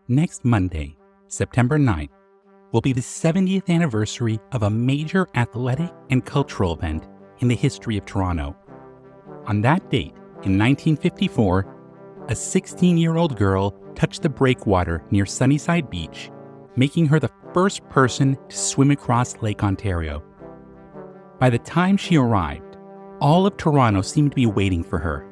Next Monday, September 9th, will be the 70th anniversary of a major athletic and cultural event in the history of Toronto. On that date, in 1954, a 16-year-old girl touched the breakwater near Sunnyside Beach, making her the first person to swim across Lake Ontario. By the time she arrived, all of Toronto seemed to be waiting for her.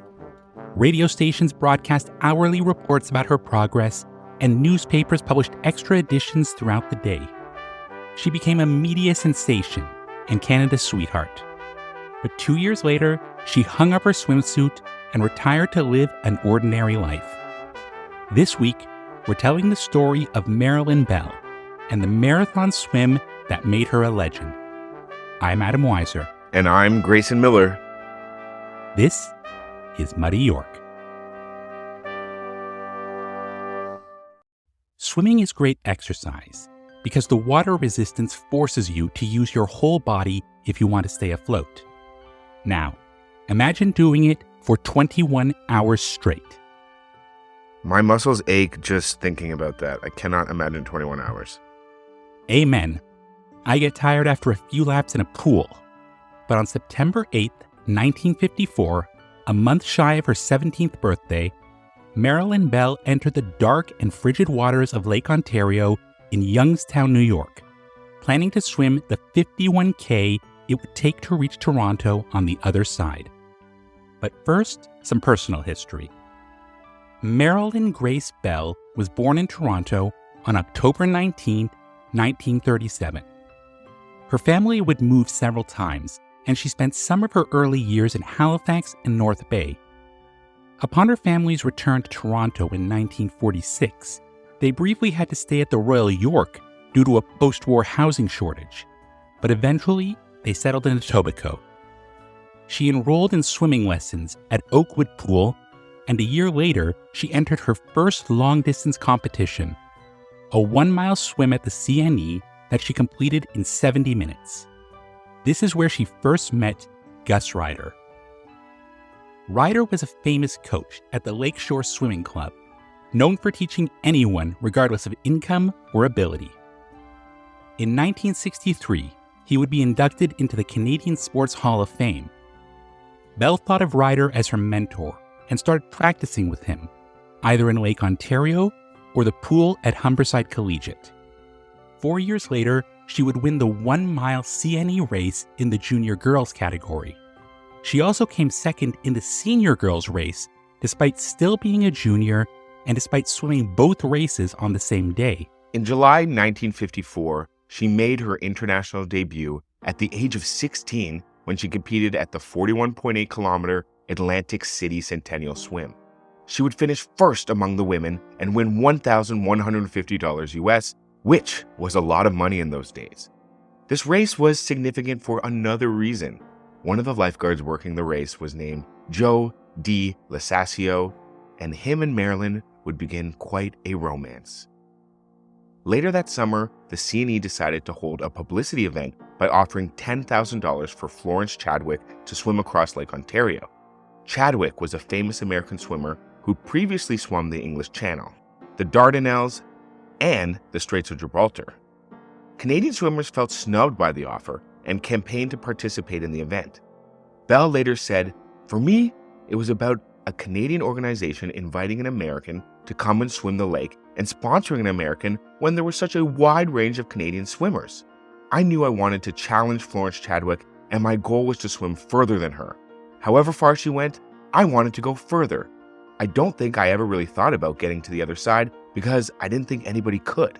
Radio stations broadcast hourly reports about her progress, and newspapers published extra editions throughout the day. She became a media sensation and Canada's sweetheart. But 2 years later, she hung up her swimsuit and retired to live an ordinary life. This week, we're telling the story of Marilyn Bell and the marathon swim that made her a legend. I'm Adam Weiser. And I'm Grayson Miller. This is Muddy York. Swimming is great exercise because the water resistance forces you to use your whole body if you want to stay afloat. Now, imagine doing it for 21 hours straight. My muscles ache just thinking about that. I cannot imagine 21 hours. Amen. I get tired after a few laps in a pool. But on September 8th, 1954, a month shy of her 17th birthday, Marilyn Bell entered the dark and frigid waters of Lake Ontario in Youngstown, New York, planning to swim the 51K it would take to reach Toronto on the other side. But first, some personal history. Marilyn Grace Bell was born in Toronto on October 19, 1937. Her family would move several times, and she spent some of her early years in Halifax and North Bay. Upon her family's return to Toronto in 1946, they briefly had to stay at the Royal York due to a post-war housing shortage, but eventually they settled in Etobicoke. She enrolled in swimming lessons at Oakwood Pool, and a year later she entered her first long-distance competition, a 1-mile swim at the CNE that she completed in 70 minutes. This is where she first met Gus Ryder. Ryder was a famous coach at the Lakeshore Swimming Club, known for teaching anyone regardless of income or ability. In 1963, he would be inducted into the Canadian Sports Hall of Fame. Bell thought of Ryder as her mentor and started practicing with him, either in Lake Ontario or the pool at Humberside Collegiate. 4 years later, she would win the 1-mile CNE race in the junior girls category. She also came second in the senior girls race, despite still being a junior and despite swimming both races on the same day. In July 1954, she made her international debut at the age of 16 when she competed at the 41.8-kilometer Atlantic City Centennial Swim. She would finish first among the women and win $1,150 US, which was a lot of money in those days. This race was significant for another reason. One of the lifeguards working the race was named Joe D. Lasasio, and him and Marilyn would begin quite a romance. Later that summer, the CNE decided to hold a publicity event by offering $10,000 for Florence Chadwick to swim across Lake Ontario. Chadwick was a famous American swimmer who previously swum the English Channel, the Dardanelles, and the Straits of Gibraltar. Canadian swimmers felt snubbed by the offer and campaigned to participate in the event. Bell later said, "For me, it was about a Canadian organization inviting an American to come and swim the lake and sponsoring an American when there was such a wide range of Canadian swimmers. I knew I wanted to challenge Florence Chadwick, and my goal was to swim further than her. However far she went, I wanted to go further. I don't think I ever really thought about getting to the other side because I didn't think anybody could."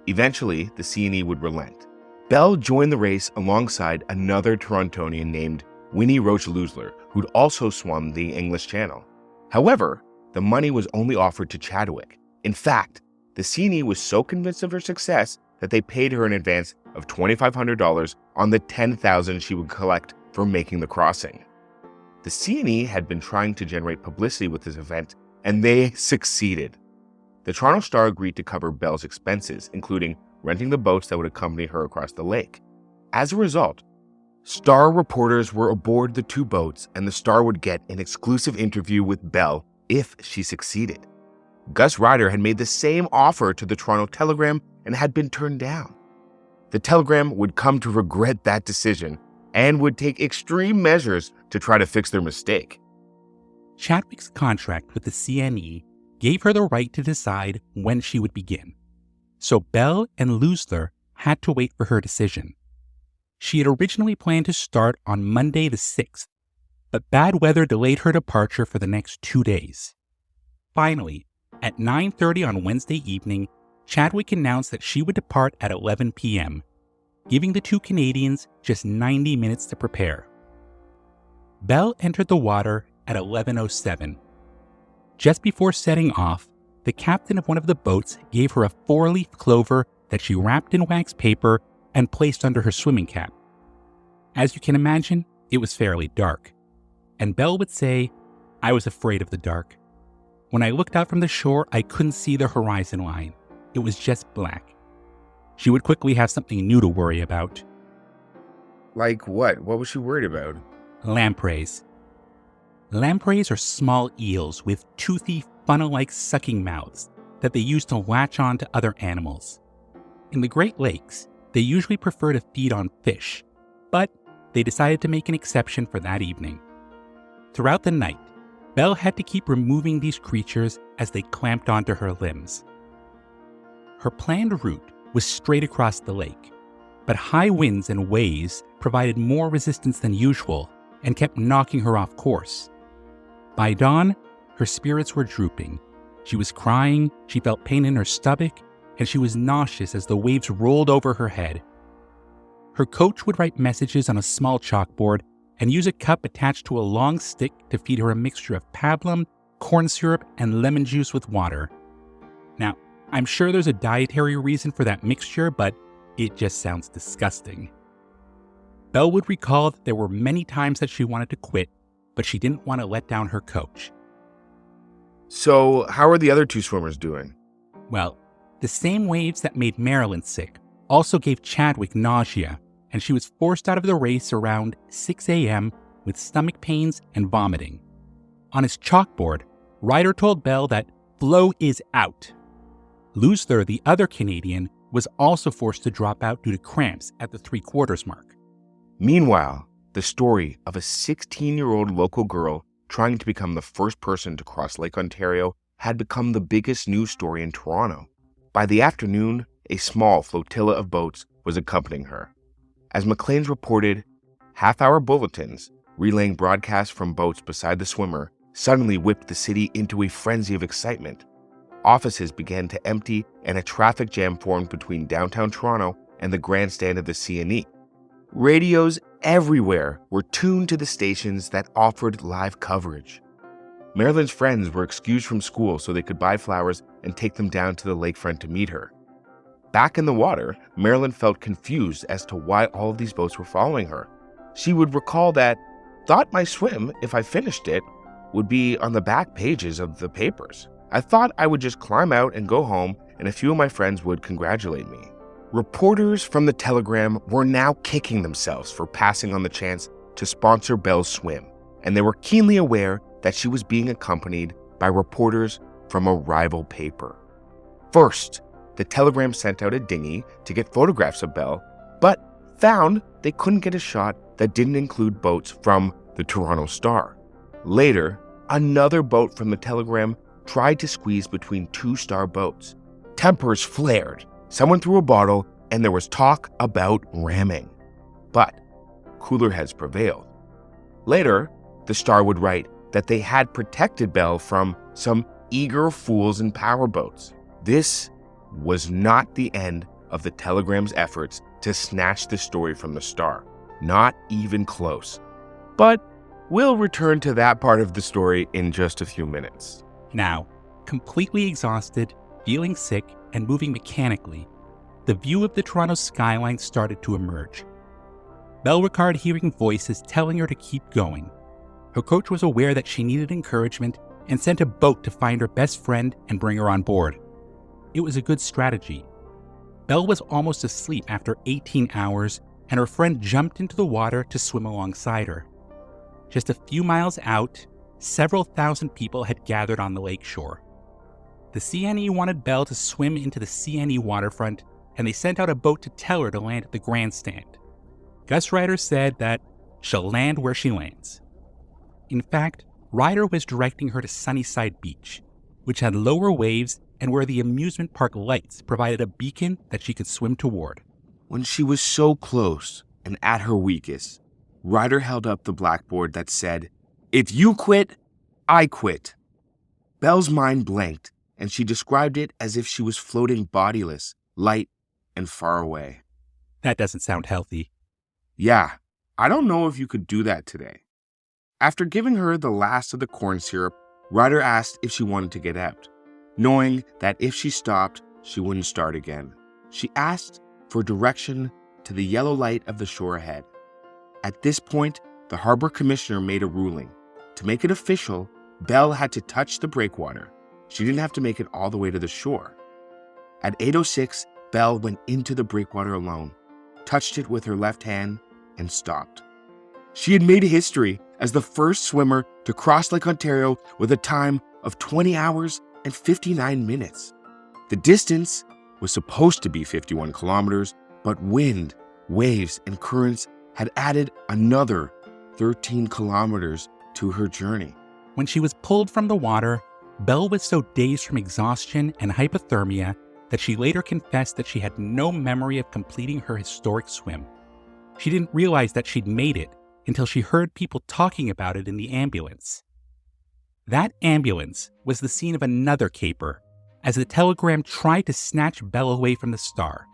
Eventually, the CNE would relent. Bell joined the race alongside another Torontonian named Winnie Roche-Leusler, who'd also swum the English Channel. However, the money was only offered to Chadwick. In fact, the CNE was so convinced of her success that they paid her an advance of $2,500 on the $10,000 she would collect for making the crossing. The CNE had been trying to generate publicity with this event, and they succeeded. The Toronto Star agreed to cover Bell's expenses, including renting the boats that would accompany her across the lake. As a result, Star reporters were aboard the 2 boats, and the Star would get an exclusive interview with Bell if she succeeded. Gus Ryder had made the same offer to the Toronto Telegram and had been turned down. The Telegram would come to regret that decision and would take extreme measures to try to fix their mistake. Chadwick's contract with the CNE gave her the right to decide when she would begin, so Bell and Leusler had to wait for her decision. She had originally planned to start on Monday the 6th, but bad weather delayed her departure for the next 2 days. Finally, at 9:30 on Wednesday evening, Chadwick announced that she would depart at 11 p.m., giving the two Canadians just 90 minutes to prepare. Bell entered the water at 11:07. Just before setting off, the captain of one of the boats gave her a 4-leaf clover that she wrapped in wax paper and placed under her swimming cap. As you can imagine, it was fairly dark, and Bell would say, "I was afraid of the dark. When I looked out from the shore, I couldn't see the horizon line. It was just black." She would quickly have something new to worry about. Like what? What was she worried about? Lampreys. Lampreys are small eels with toothy, funnel-like sucking mouths that they use to latch on to other animals. In the Great Lakes, they usually prefer to feed on fish, but they decided to make an exception for that evening. Throughout the night, Belle had to keep removing these creatures as they clamped onto her limbs. Her planned route was straight across the lake, but high winds and waves provided more resistance than usual and kept knocking her off course. By dawn, her spirits were drooping. She was crying, she felt pain in her stomach, and she was nauseous as the waves rolled over her head. Her coach would write messages on a small chalkboard and use a cup attached to a long stick to feed her a mixture of pablum, corn syrup, and lemon juice with water. Now, I'm sure there's a dietary reason for that mixture, but it just sounds disgusting. Belle would recall that there were many times that she wanted to quit, but she didn't want to let down her coach. So, how are the other two swimmers doing? Well, the same waves that made Marilyn sick also gave Chadwick nausea, and she was forced out of the race around 6 a.m. with stomach pains and vomiting. On his chalkboard, Ryder told Belle that flow is out. Leusler, the other Canadian, was also forced to drop out due to cramps at the 3/4 mark. Meanwhile, the story of a 16-year-old local girl trying to become the first person to cross Lake Ontario had become the biggest news story in Toronto. By the afternoon, a small flotilla of boats was accompanying her. As Maclean's reported, half-hour bulletins relaying broadcasts from boats beside the swimmer suddenly whipped the city into a frenzy of excitement. Offices began to empty and a traffic jam formed between downtown Toronto and the grandstand of the CNE. Radios everywhere were tuned to the stations that offered live coverage. Marilyn's friends were excused from school so they could buy flowers and take them down to the lakefront to meet her. Back in the water, Marilyn felt confused as to why all of these boats were following her. She would recall that, "Thought my swim, if I finished it, would be on the back pages of the papers. I thought I would just climb out and go home and a few of my friends would congratulate me." Reporters from the Telegram were now kicking themselves for passing on the chance to sponsor Belle's swim, and they were keenly aware that she was being accompanied by reporters from a rival paper. First, the Telegram sent out a dinghy to get photographs of Belle, but found they couldn't get a shot that didn't include boats from the Toronto Star. Later, another boat from the Telegram tried to squeeze between two Star boats. Tempers flared. Someone threw a bottle, and there was talk about ramming. But cooler heads prevailed. Later, the Star would write that they had protected Belle from some eager fools in powerboats. This was not the end of the Telegram's efforts to snatch the story from the Star. Not even close. But we'll return to that part of the story in just a few minutes. Now, completely exhausted, feeling sick, and moving mechanically, the view of the Toronto skyline started to emerge. Belle recalled hearing voices telling her to keep going. Her coach was aware that she needed encouragement and sent a boat to find her best friend and bring her on board. It was a good strategy. Belle was almost asleep after 18 hours, and her friend jumped into the water to swim alongside her. Just a few miles out, several thousand people had gathered on the lakeshore. The CNE wanted Bell to swim into the CNE waterfront, and they sent out a boat to tell her to land at the grandstand. Gus Ryder said that she'll land where she lands. In fact, Ryder was directing her to Sunnyside Beach, which had lower waves and where the amusement park lights provided a beacon that she could swim toward. When she was so close and at her weakest, Ryder held up the blackboard that said, "If you quit, I quit." Bell's mind blanked, and she described it as if she was floating bodiless, light, and far away. That doesn't sound healthy. Yeah, I don't know if you could do that today. After giving her the last of the corn syrup, Ryder asked if she wanted to get out, knowing that if she stopped, she wouldn't start again. She asked for direction to the yellow light of the shore ahead. At this point, the harbor commissioner made a ruling. To make it official, Bell had to touch the breakwater. She didn't have to make it all the way to the shore. At 8:06, Bell went into the breakwater alone, touched it with her left hand, and stopped. She had made history as the first swimmer to cross Lake Ontario with a time of 20 hours and 59 minutes. The distance was supposed to be 51 kilometers, but wind, waves, and currents had added another 13 kilometers to her journey. When she was pulled from the water, Bell was so dazed from exhaustion and hypothermia that she later confessed that she had no memory of completing her historic swim. She didn't realize that she'd made it until she heard people talking about it in the ambulance. That ambulance was the scene of another caper, as the telegram tried to snatch Bell away from the star.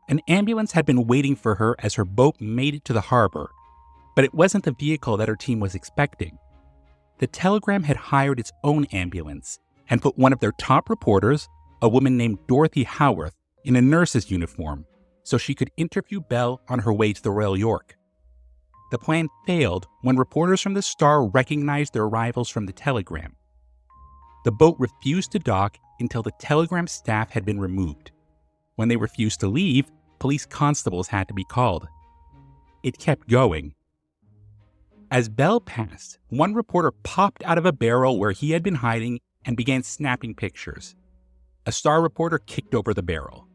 An ambulance had been waiting for her as her boat made it to the harbor, but it wasn't the vehicle that her team was expecting. The telegram had hired its own ambulance and put one of their top reporters, a woman named Dorothy Howarth, in a nurse's uniform so she could interview Bell on her way to the Royal York. The plan failed when reporters from the Star recognized their rivals from the telegram. The boat refused to dock until the telegram staff had been removed. When they refused to leave, police constables had to be called. It kept going. As Bell passed, one reporter popped out of a barrel where he had been hiding and began snapping pictures. A Star reporter kicked over the barrel.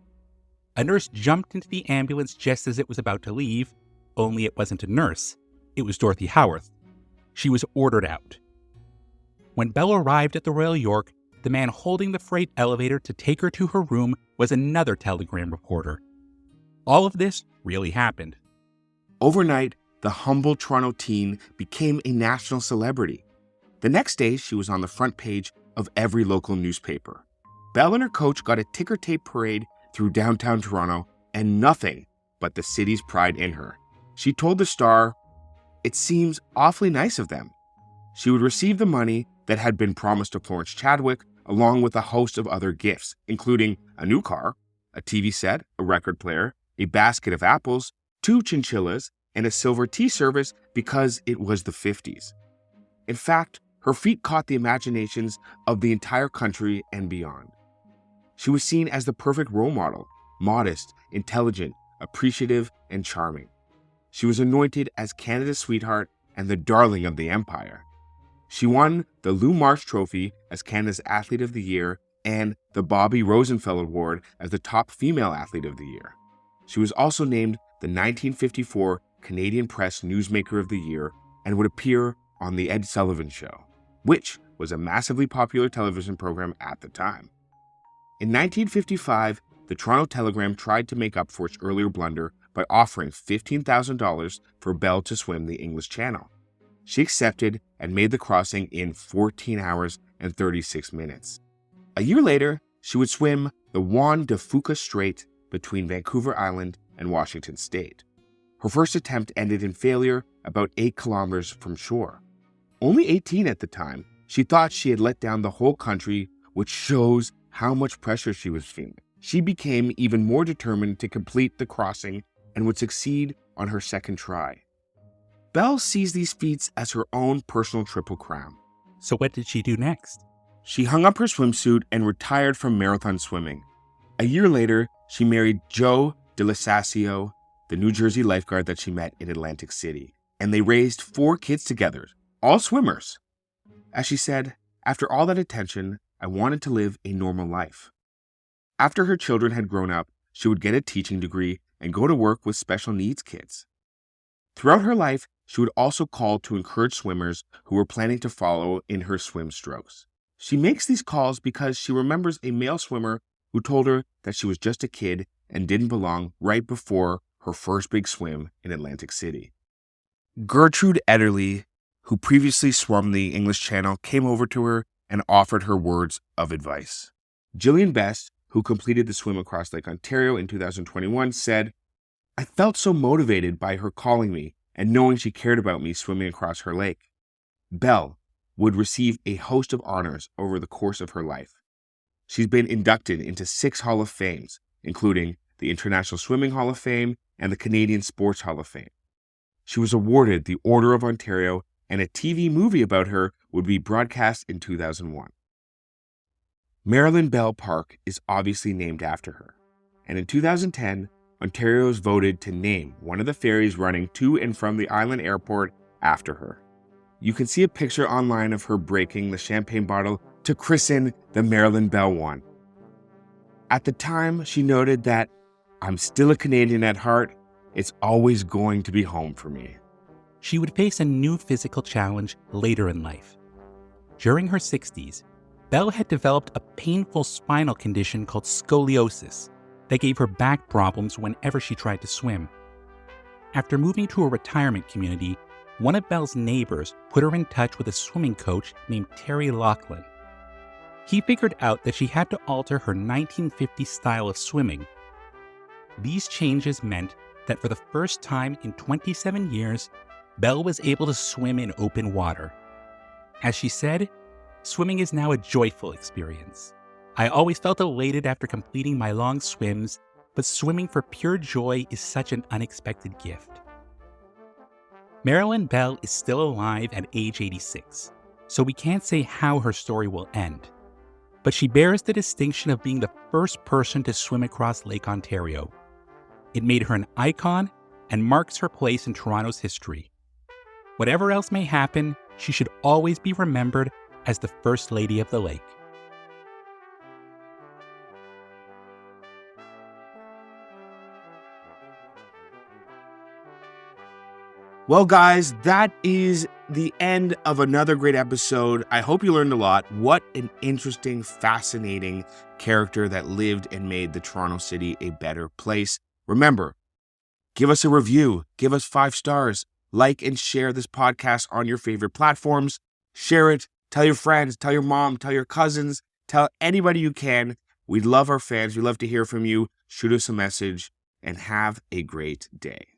A nurse jumped into the ambulance just as it was about to leave, only it wasn't a nurse. It was Dorothy Howarth. She was ordered out. When Bell arrived at the Royal York, the man holding the freight elevator to take her to her room was another telegram reporter. All of this really happened. Overnight, the humble Toronto teen became a national celebrity. The next day, she was on the front page of every local newspaper. Bell and her coach got a ticker tape parade through downtown Toronto, and nothing but the city's pride in her. She told the Star, "It seems awfully nice of them." She would receive the money that had been promised to Florence Chadwick, along with a host of other gifts, including a new car, a TV set, a record player, a basket of apples, 2 chinchillas, and a silver tea service because it was the 50s. In fact, her feat caught the imaginations of the entire country and beyond. She was seen as the perfect role model, modest, intelligent, appreciative, and charming. She was anointed as Canada's sweetheart and the darling of the empire. She won the Lou Marsh Trophy as Canada's Athlete of the Year and the Bobby Rosenfeld Award as the top female athlete of the year. She was also named the 1954 Canadian Press Newsmaker of the Year and would appear on The Ed Sullivan Show, which was a massively popular television program at the time. In 1955, the Toronto Telegram tried to make up for its earlier blunder by offering $15,000 for Bell to swim the English Channel. She accepted and made the crossing in 14 hours and 36 minutes. A year later, she would swim the Juan de Fuca Strait between Vancouver Island and Washington State. Her first attempt ended in failure about 8 kilometers from shore. Only 18 at the time, she thought she had let down the whole country, which shows how much pressure she was feeling. She became even more determined to complete the crossing and would succeed on her second try. Bell sees these feats as her own personal triple crown. So what did she do next? She hung up her swimsuit and retired from marathon swimming. A year later, she married Joe DeLisasio, the New Jersey lifeguard that she met in Atlantic City, and they raised 4 kids together, all swimmers. As she said, after all that attention, I wanted to live a normal life. After her children had grown up, she would get a teaching degree and go to work with special needs kids. Throughout her life, she would also call to encourage swimmers who were planning to follow in her swim strokes. She makes these calls because she remembers a male swimmer who told her that she was just a kid and didn't belong right before her first big swim in Atlantic City. Gertrude Ederle, who previously swum the English Channel, came over to her and offered her words of advice. Gillian Best, who completed the swim across Lake Ontario in 2021, said, "I felt so motivated by her calling me and knowing she cared about me swimming across her lake." Bell would receive a host of honors over the course of her life. She's been inducted into 6 Hall of Fames, including the International Swimming Hall of Fame and the Canadian Sports Hall of Fame. She was awarded the Order of Ontario, and a TV movie about her would be broadcast in 2001. Marilyn Bell Park is obviously named after her, and in 2010, Ontario's voted to name one of the ferries running to and from the island airport after her. You can see a picture online of her breaking the champagne bottle to christen the Marilyn Bell one. At the time, she noted that, "I'm still a Canadian at heart. It's always going to be home for me." She would face a new physical challenge later in life. During her 60s, Bell had developed a painful spinal condition called scoliosis that gave her back problems whenever she tried to swim. After moving to a retirement community, one of Bell's neighbors put her in touch with a swimming coach named Terry Laughlin. He figured out that she had to alter her 1950s style of swimming. These changes meant that for the first time in 27 years, Bell was able to swim in open water. As she said, "Swimming is now a joyful experience. I always felt elated after completing my long swims, but swimming for pure joy is such an unexpected gift." Marilyn Bell is still alive at age 86, so we can't say how her story will end. But she bears the distinction of being the first person to swim across Lake Ontario. It made her an icon and marks her place in Toronto's history. Whatever else may happen, she should always be remembered as the First Lady of the Lake. Well, guys, that is the end of another great episode. I hope you learned a lot. What an interesting, fascinating character that lived and made the Toronto City a better place. Remember, give us a review, give us 5 stars, like and share this podcast on your favorite platforms. Share it, tell your friends, tell your mom, tell your cousins, tell anybody you can. We love our fans. We love to hear from you. Shoot us a message and have a great day.